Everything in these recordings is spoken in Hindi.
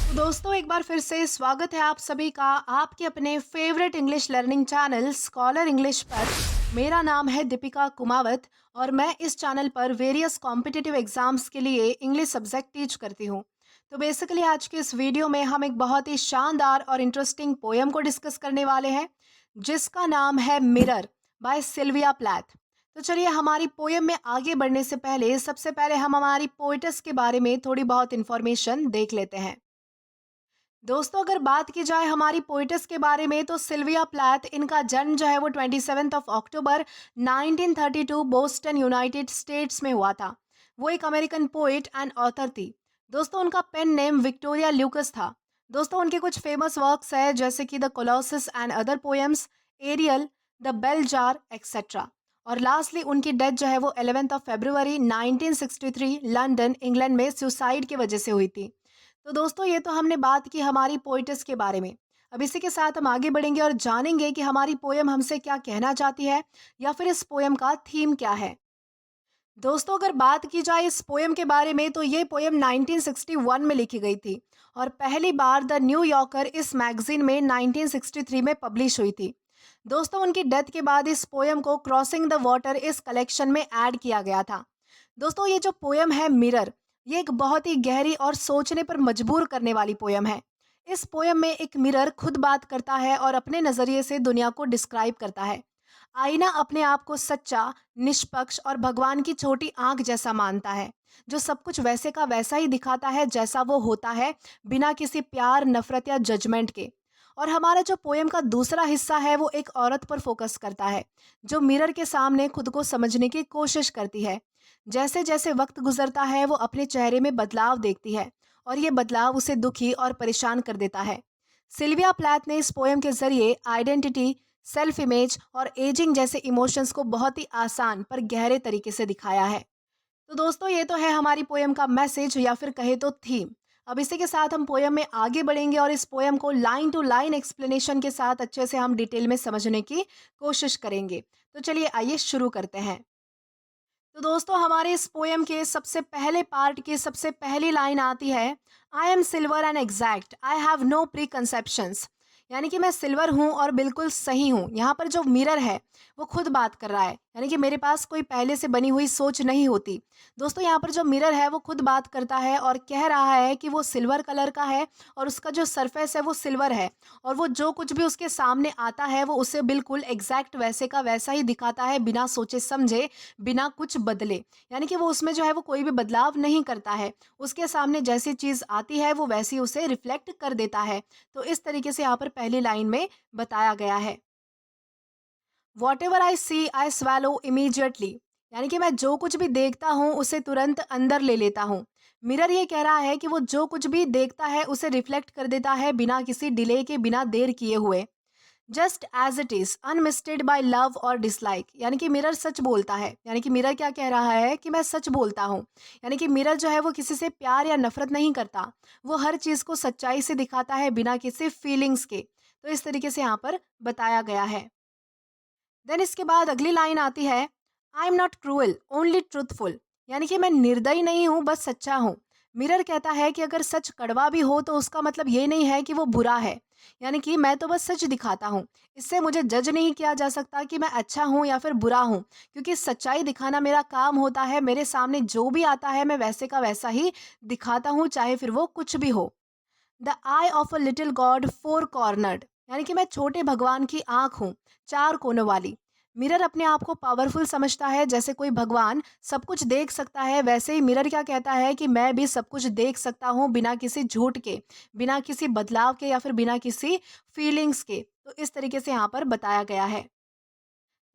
तो दोस्तों एक बार फिर से स्वागत है आप सभी का आपके अपने favourite English learning channel scholar English पर। मेरा नाम है दीपिका कुमावत और मैं इस चैनल पर वेरियस कॉम्पिटिटिव एग्जाम्स के लिए इंग्लिश सब्जेक्ट टीच करती हूँ। तो बेसिकली आज के इस वीडियो में हम एक बहुत ही शानदार और इंटरेस्टिंग पोयम को डिस्कस करने वाले हैं जिसका नाम है मिरर बाय सिल्विया प्लैथ। तो चलिए हमारी पोयम में आगे बढ़ने से पहले सबसे पहले हम हमारी पोइटस के बारे में थोड़ी बहुत इंफॉर्मेशन देख लेते हैं। दोस्तों अगर बात की जाए हमारी पोइटस के बारे में तो सिल्विया प्लैथ इनका जन्म जो है वो 27 अक्टूबर 1932 बोस्टन यूनाइटेड स्टेट्स में हुआ था। वो एक अमेरिकन पोइट एंड ऑथर थी। दोस्तों उनका पेन नेम विक्टोरिया ल्यूकस था। दोस्तों उनके कुछ फेमस वर्क्स है जैसे कि the Colossus and other poems, Ariel, the bell jar etcetera. और लास्टली उनकी डेथ जो है वो 11 फरवरी 1963 लंदन इंग्लैंड में सुसाइड की वजह से हुई थी। तो दोस्तों ये तो हमने बात की हमारी पोइटस के बारे में। अब इसी के साथ हम आगे बढ़ेंगे और जानेंगे कि हमारी पोयम हमसे क्या कहना चाहती है या फिर इस पोयम का थीम क्या है। दोस्तों अगर बात की जाए इस पोयम के बारे में तो ये पोयम 1961 में लिखी गई थी और पहली बार द न्यू यॉर्कर इस मैगजीन में 1963 में पब्लिश हुई थी। दोस्तों उनकी डेथ के बाद इस पोयम को क्रॉसिंग द वाटर इस कलेक्शन में ऐड किया गया था। दोस्तों ये जो पोयम है मिरर, ये एक बहुत ही गहरी और सोचने पर मजबूर करने वाली पोयम है। इस पोयम में एक मिरर खुद बात करता है और अपने नजरिए से दुनिया को डिस्क्राइब करता है। आईना अपने आप को सच्चा, निष्पक्ष और भगवान की छोटी आंख जैसा मानता है, जो सब कुछ वैसे का वैसा ही दिखाता है जैसा वो होता है, बिना किसी प्यार, नफरत या जजमेंट के। और हमारा जो पोयम का दूसरा हिस्सा है वो एक औरत पर फोकस करता है, जो मिरर के सामने खुद को समझने की कोशिश करती है। जैसे जैसे वक्त गुजरता है वो अपने चेहरे में बदलाव देखती है और ये बदलाव उसे दुखी और परेशान कर देता है। सिल्विया प्लैथ ने इस पोयम के जरिए आइडेंटिटी, सेल्फ इमेज और एजिंग जैसे इमोशंस को बहुत ही आसान पर गहरे तरीके से दिखाया है। तो दोस्तों ये तो है हमारी पोयम का मैसेज या फिर कहे तो थीम। अब इसी के साथ हम पोयम में आगे बढ़ेंगे और इस पोयम को लाइन टू लाइन एक्सप्लेनेशन के साथ अच्छे से हम डिटेल में समझने की कोशिश करेंगे। तो चलिए आइए शुरू करते हैं। तो दोस्तों हमारे इस पोयम के सबसे पहले पार्ट की सबसे पहली लाइन आती है, I am silver and exact, I have no preconceptions. यानी कि मैं सिल्वर हूँ और बिल्कुल सही हूँ। यहाँ पर जो मिरर है वो खुद बात कर रहा है, यानी कि मेरे पास कोई पहले से बनी हुई सोच नहीं होती। दोस्तों यहाँ पर जो मिरर है वो खुद बात करता है और कह रहा है कि वो सिल्वर कलर का है और उसका जो सरफेस है वो सिल्वर है और वो जो कुछ भी उसके सामने आता है वो उसे बिल्कुल एग्जैक्ट वैसे का वैसा ही दिखाता है, बिना सोचे समझे, बिना कुछ बदले। यानी कि वो उसमें जो है वो कोई भी बदलाव नहीं करता है। उसके सामने जैसी चीज़ आती है वो वैसी उसे रिफ्लेक्ट कर देता है। तो इस तरीके से यहाँ पर पहली लाइन में बताया गया है। Whatever I see I swallow immediately. यानी कि मैं जो कुछ भी देखता हूँ उसे तुरंत अंदर ले लेता हूँ। मिरर ये कह रहा है कि वो जो कुछ भी देखता है उसे रिफ्लेक्ट कर देता है बिना किसी डिले के, बिना देर किए हुए। Just as it is unmisted by love और डिसलाइक। यानी कि मिरर सच बोलता है। यानी कि मिरर क्या कह रहा है कि मैं सच बोलता हूँ। यानी कि मिरर जो है वो किसी से प्यार या नफरत नहीं करता, वो हर चीज को सच्चाई से दिखाता है बिना किसी फीलिंग्स के। तो इस तरीके से यहाँ पर बताया गया है। देन इसके बाद अगली लाइन आती है, I am not cruel only truthful. यानी कि मैं निर्दयी नहीं हूँ, बस सच्चा हूँ। मिरर कहता है कि अगर सच कड़वा भी हो तो उसका मतलब ये नहीं है कि वो बुरा है। यानी कि मैं तो बस सच दिखाता हूँ, इससे मुझे जज नहीं किया जा सकता कि मैं अच्छा हूँ या फिर बुरा हूँ, क्योंकि सच्चाई दिखाना मेरा काम होता है। मेरे सामने जो भी आता है मैं वैसे का वैसा ही दिखाता हूँ, चाहे फिर वो कुछ भी हो। The I of a little God four cornered. यानी कि मैं छोटे भगवान की आंख हूँ, चार कोनों वाली। मिरर अपने आप को पावरफुल समझता है, जैसे कोई भगवान सब कुछ देख सकता है वैसे ही मिरर क्या कहता है कि मैं भी सब कुछ देख सकता हूँ, बिना किसी झूठ के, बिना किसी बदलाव के या फिर बिना किसी फीलिंग्स के। तो इस तरीके से यहाँ पर बताया गया है।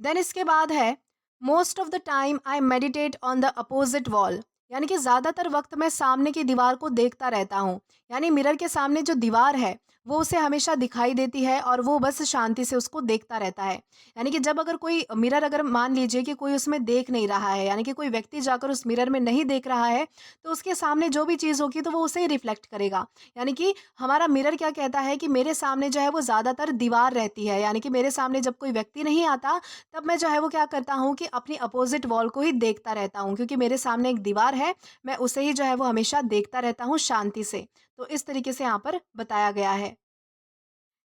देन इसके बाद है, most of the time I meditate on the opposite wall. यानी कि ज़्यादातर वक्त मैं सामने की दीवार को देखता रहता हूँ। यानी मिरर के सामने जो दीवार है वो उसे हमेशा दिखाई देती है और वो बस शांति से उसको देखता रहता है। यानी कि जब अगर कोई मिरर, अगर मान लीजिए कि कोई उसमें देख नहीं रहा है, यानी कि कोई व्यक्ति जाकर उस मिरर में नहीं देख रहा है, तो उसके सामने जो भी चीज़ होगी तो वो उसे ही रिफ्लेक्ट करेगा। यानी कि हमारा मिरर क्या कहता है कि मेरे सामने जो है वो ज़्यादातर दीवार रहती है। यानी कि मेरे सामने जब कोई व्यक्ति नहीं आता तब मैं जो है वो क्या करता हूँ कि अपनी अपोजिट वॉल को ही देखता रहता हूँ, क्योंकि मेरे सामने एक दीवार है, मैं उसे ही जो है वो हमेशा देखता रहता हूँ शांति से। तो इस तरीके से यहाँ पर बताया गया है।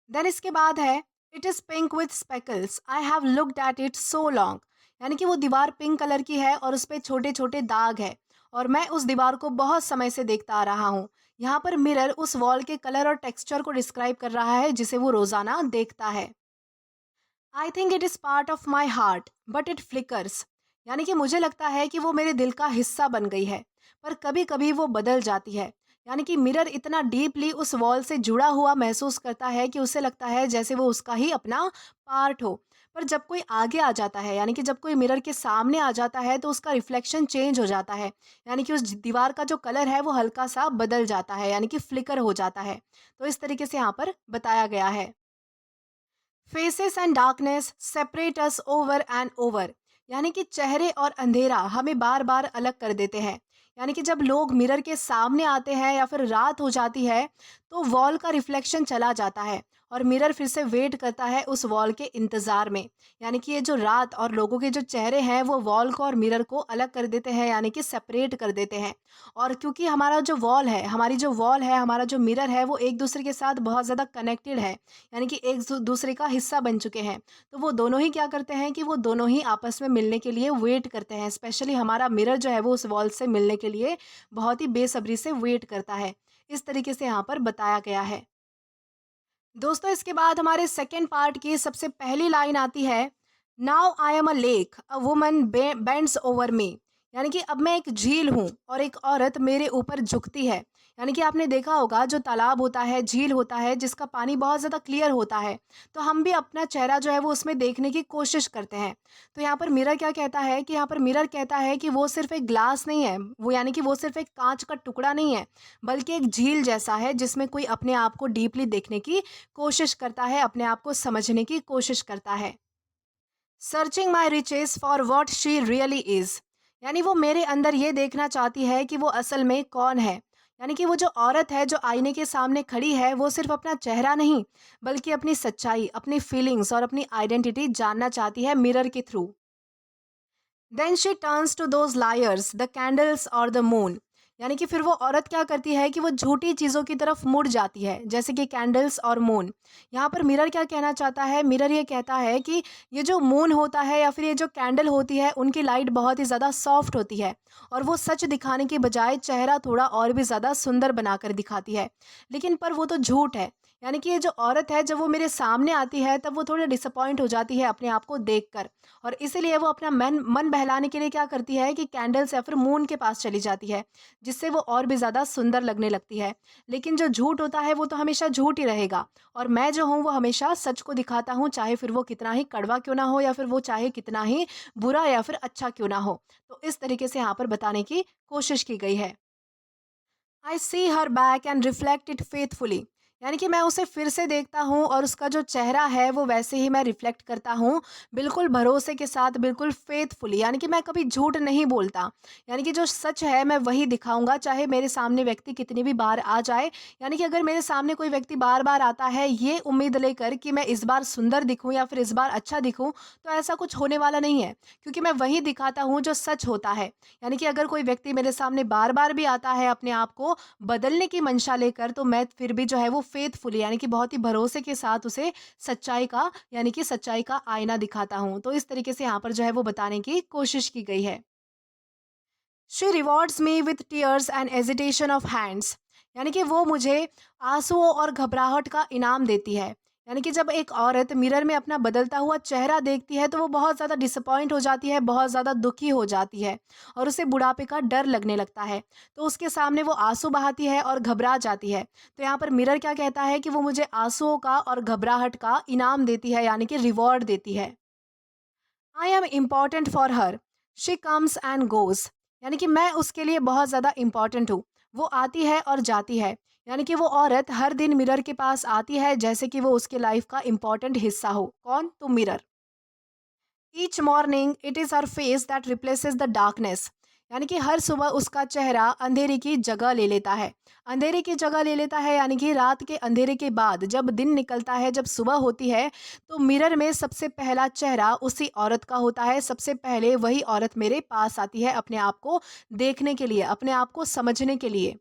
देन इसके बाद है, it is pink with speckles, I have looked at it so long. यानी कि वो दीवार पिंक कलर की है और उस पे छोटे छोटे दाग है, और मैं उस दीवार को बहुत समय से देखता आ रहा हूँ। यहाँ पर मिरर उस वॉल के कलर और टेक्सचर को डिस्क्राइब कर रहा है जिसे वो रोजाना देखता है। I think it is part of my heart but it flickers. यानी कि मुझे लगता है कि वो मेरे दिल का हिस्सा बन गई है, पर कभी कभी वो बदल जाती है। यानी कि मिरर इतना डीपली उस वॉल से जुड़ा हुआ महसूस करता है कि उसे लगता है जैसे वो उसका ही अपना पार्ट हो। पर जब कोई आगे आ जाता है, यानी कि जब कोई मिरर के सामने आ जाता है, तो उसका रिफ्लेक्शन चेंज हो जाता है। यानी कि उस दीवार का जो कलर है वो हल्का सा बदल जाता है, यानी कि फ्लिकर हो जाता है। तो इस तरीके से यहाँ पर बताया गया है। Faces and darkness separate us over and over. यानी कि चेहरे और अंधेरा हमें बार बार अलग कर देते हैं। यानी कि जब लोग मिरर के सामने आते हैं या फिर रात हो जाती है, तो वॉल का रिफ्लेक्शन चला जाता है और मिरर फिर से वेट करता है उस वॉल के इंतजार में। यानी कि ये जो रात और लोगों के जो चेहरे हैं वो वॉल को और मिरर को अलग कर देते हैं, यानी कि सेपरेट कर देते हैं। और क्योंकि हमारा जो वॉल है, हमारी जो वॉल है, हमारा जो मिरर है, वो एक दूसरे के साथ बहुत ज़्यादा कनेक्टेड है, यानी कि एक दूसरे का हिस्सा बन चुके हैं। तो वो दोनों ही क्या करते हैं कि वो दोनों ही आपस में मिलने के लिए वेट करते हैं। स्पेशली हमारा मिरर जो है वो उस वॉल से मिलने के लिए बहुत ही बेसब्री से वेट करता है। इस तरीके से यहाँ पर बताया गया है। दोस्तों इसके बाद हमारे सेकेंड पार्ट की सबसे पहली लाइन आती है, now I am a lake a woman bends over me. यानी कि अब मैं एक झील हूँ और एक औरत मेरे ऊपर झुकती है। यानी कि आपने देखा होगा जो तालाब होता है, झील होता है, जिसका पानी बहुत ज़्यादा क्लियर होता है, तो हम भी अपना चेहरा जो है वो उसमें देखने की कोशिश करते हैं। तो यहाँ पर मिरर क्या कहता है कि यहाँ पर मिरर कहता है कि वो सिर्फ एक ग्लास नहीं है, वो यानी कि वो सिर्फ एक कांच का टुकड़ा नहीं है, बल्कि एक झील जैसा है जिसमें कोई अपने आप को डीपली देखने की कोशिश करता है, अपने आप को समझने की कोशिश करता है। Searching my reaches for what she really is. यानी वो मेरे अंदर ये देखना चाहती है कि वो असल में कौन है। यानी कि वो जो औरत है जो आईने के सामने खड़ी है, वो सिर्फ अपना चेहरा नहीं, बल्कि अपनी सच्चाई, अपनी फीलिंग्स और अपनी आइडेंटिटी जानना चाहती है मिरर के थ्रू। Then she turns to those liars the candles और द मून। यानी कि फिर वो औरत क्या करती है कि वो झूठी चीज़ों की तरफ मुड़ जाती है, जैसे कि कैंडल्स और मून। यहाँ पर मिरर क्या कहना चाहता है, मिरर ये कहता है कि ये जो मून होता है या फिर ये जो कैंडल होती है, उनकी लाइट बहुत ही ज़्यादा सॉफ्ट होती है और वो सच दिखाने के बजाय चेहरा थोड़ा और भी ज़्यादा सुंदर बनाकर दिखाती है। लेकिन पर वो तो झूठ है। यानी कि ये जो औरत है जब वो मेरे सामने आती है तब वो थोड़ी डिसअपॉइंट हो जाती है अपने आप को देखकर, और इसीलिए वो अपना मन मन बहलाने के लिए क्या करती है कि कैंडल्स या फिर मून के पास चली जाती है, जिससे वो और भी ज़्यादा सुंदर लगने लगती है। लेकिन जो झूठ होता है वो तो हमेशा झूठ ही रहेगा, और मैं जो हूँ वो हमेशा सच को दिखाता हूँ, चाहे फिर वो कितना ही कड़वा क्यों ना हो या फिर वो चाहे कितना ही बुरा या फिर अच्छा क्यों ना हो। तो इस तरीके से यहाँ पर बताने की कोशिश की गई है। I see her back and reflect it faithfully. यानी कि मैं उसे फिर से देखता हूँ और उसका जो चेहरा है वो वैसे ही मैं रिफ्लेक्ट करता हूँ, बिल्कुल भरोसे के साथ, बिल्कुल फेथफुली। यानी कि मैं कभी झूठ नहीं बोलता। यानी कि जो सच है मैं वही दिखाऊंगा, चाहे मेरे सामने व्यक्ति कितनी भी बार आ जाए। यानी कि अगर मेरे सामने कोई व्यक्ति बार बार आता है ये उम्मीद लेकर कि मैं इस बार सुंदर दिखूं या फिर इस बार अच्छा दिखूं, तो ऐसा कुछ होने वाला नहीं है, क्योंकि मैं वही दिखाता हूँ जो सच होता है। यानी कि अगर कोई व्यक्ति मेरे सामने बार बार भी आता है अपने आप को बदलने की मंशा लेकर, तो मैं फिर भी जो है वो फेथफुली, यानी कि बहुत ही भरोसे के साथ उसे सच्चाई का, यानी कि सच्चाई का आईना दिखाता हूँ। तो इस तरीके से यहाँ पर जो है वो बताने की कोशिश की गई है। She rewards me with tears and agitation of hands. यानी कि वो मुझे आंसुओं और घबराहट का इनाम देती है। यानी कि जब एक औरत मिरर में अपना बदलता हुआ चेहरा देखती है तो वो बहुत ज़्यादा डिसअपॉइंट हो जाती है, बहुत ज़्यादा दुखी हो जाती है और उसे बुढ़ापे का डर लगने लगता है। तो उसके सामने वो आंसू बहाती है और घबरा जाती है। तो यहाँ पर मिरर क्या कहता है कि वो मुझे आंसुओं का और घबराहट का इनाम देती है, यानी कि रिवॉर्ड देती है। I M important for her, she comes and goes. यानी कि मैं उसके लिए बहुत ज़्यादा इम्पॉर्टेंट हूँ, वो आती है और जाती है। यानी कि वो औरत हर दिन मिरर के पास आती है जैसे कि वो उसके लाइफ का इम्पॉर्टेंट हिस्सा हो। कौन? तो mirror. Each morning it is her face that replaces the darkness. यानी कि हर सुबह उसका चेहरा अंधेरे की जगह ले लेता है। अंधेरे की जगह ले लेता है, यानी कि रात के अंधेरे के बाद जब दिन निकलता है, जब सुबह होती है, तो मिरर में सबसे पहला चेहरा उसी औरत का होता है। सबसे पहले वही औरत मेरे पास आती है अपने आप को देखने के लिए, अपने आप को समझने के लिए।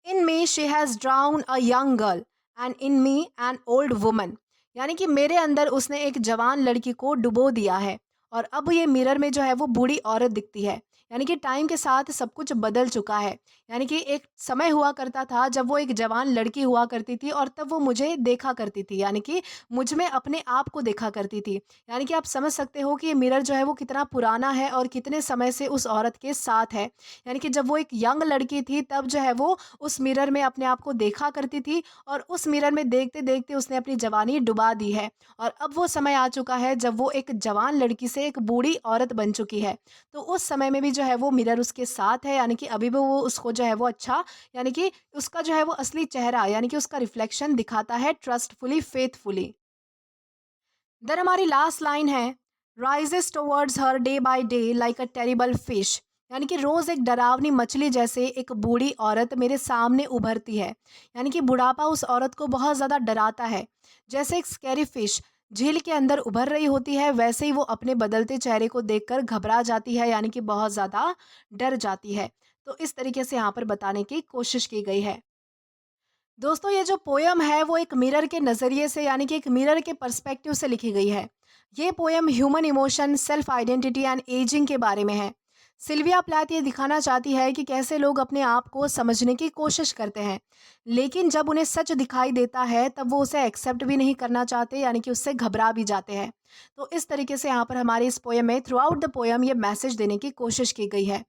In me she has drowned a young girl and in me an old woman. यानी कि मेरे अंदर उसने एक जवान लड़की को डुबो दिया है और अब ये मिरर में जो है वो बूढ़ी औरत दिखती है। यानी कि टाइम के साथ सब कुछ बदल चुका है। यानी कि एक समय हुआ करता था जब वो एक जवान लड़की हुआ करती थी और तब वो मुझे देखा करती थी, यानी कि मुझ में अपने आप को देखा करती थी। यानी कि आप समझ सकते हो कि ये मिरर जो है वो कितना पुराना है और कितने समय से उस औरत के साथ है। यानी कि जब वो एक यंग लड़की थी तब जो है वो उस मिरर में अपने आप को देखा करती थी और उस मिरर में देखते-देखते उसने अपनी जवानी डुबा दी है और अब वो समय आ चुका है जब वो एक जवान लड़की से एक बूढ़ी औरत बन चुकी है। तो उस समय में भी जो है वो मिरर उसके साथ है, यानी कि अभी भी वो उसको जो है वो अच्छा, यानी कि उसका जो है वो असली चेहरा, यानी कि उसका रिफ्लेक्शन दिखाता है ट्रस्टफुली, फेथफुली। देन हमारी लास्ट लाइन है, rises towards her day by day like a terrible fish. यानी कि रोज एक डरावनी मछली जैसे एक बूढ़ी औरत मेरे सामने उभरती है। यानी कि बुढ़ापा उस औरत को बहुत ज्यादा डराता है। जैसे एक स्कैरी फिश झील के अंदर उभर रही होती है, वैसे ही वो अपने बदलते चेहरे को देखकर घबरा जाती है, यानी कि बहुत ज्यादा डर जाती है। तो इस तरीके से यहाँ पर बताने की कोशिश की गई है। दोस्तों, ये जो पोयम है वो एक मिरर के नज़रिए से, यानी कि एक मिरर के पर्सपेक्टिव से लिखी गई है। ये poem human emotion, self identity and ageing के बारे में है। सिल्विया प्लैथ ये दिखाना चाहती है कि कैसे लोग अपने आप को समझने की कोशिश करते हैं, लेकिन जब उन्हें सच दिखाई देता है तब वो उसे एक्सेप्ट भी नहीं करना चाहते, यानी कि उससे घबरा भी जाते हैं। तो इस तरीके से यहाँ पर हमारी इस पोयम में थ्रू आउट द पोयम ये मैसेज देने की कोशिश की गई है।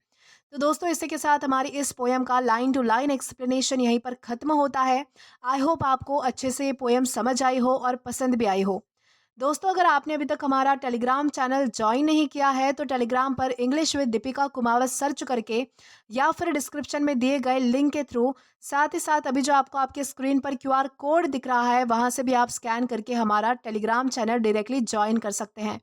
तो दोस्तों, इसी के साथ हमारी इस पोयम का लाइन टू लाइन एक्सप्लेनेशन यहीं पर ख़त्म होता है। आई होप आपको अच्छे से ये पोयम समझ आई हो और पसंद भी आई हो। दोस्तों, अगर आपने अभी तक हमारा टेलीग्राम चैनल जॉइन नहीं किया है तो टेलीग्राम पर English with Deepika Kumawat search करके या फिर डिस्क्रिप्शन में दिए गए लिंक के थ्रू, साथ ही साथ अभी जो आपको आपके स्क्रीन पर क्यूआर कोड दिख रहा है वहां से भी आप स्कैन करके हमारा टेलीग्राम चैनल डायरेक्टली ज्वाइन कर सकते हैं,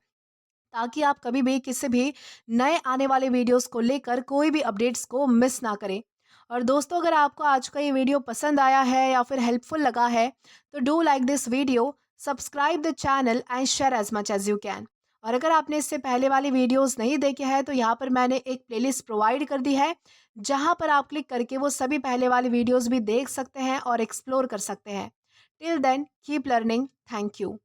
ताकि आप कभी भी किसी भी नए आने वाले वीडियोस को लेकर कोई भी अपडेट्स को मिस ना करें। और दोस्तों, अगर आपको आज का ये वीडियो पसंद आया है या फिर हेल्पफुल लगा है तो do like this video, subscribe the channel and share as much as you can. और अगर आपने इससे पहले वाली वीडियोस नहीं देखे हैं तो यहाँ पर मैंने एक प्लेलिस्ट प्रोवाइड कर दी है, जहाँ पर आप क्लिक करके वो सभी पहले वाली वीडियोस भी देख सकते हैं और एक्सप्लोर कर सकते हैं। Till then keep learning. Thank you.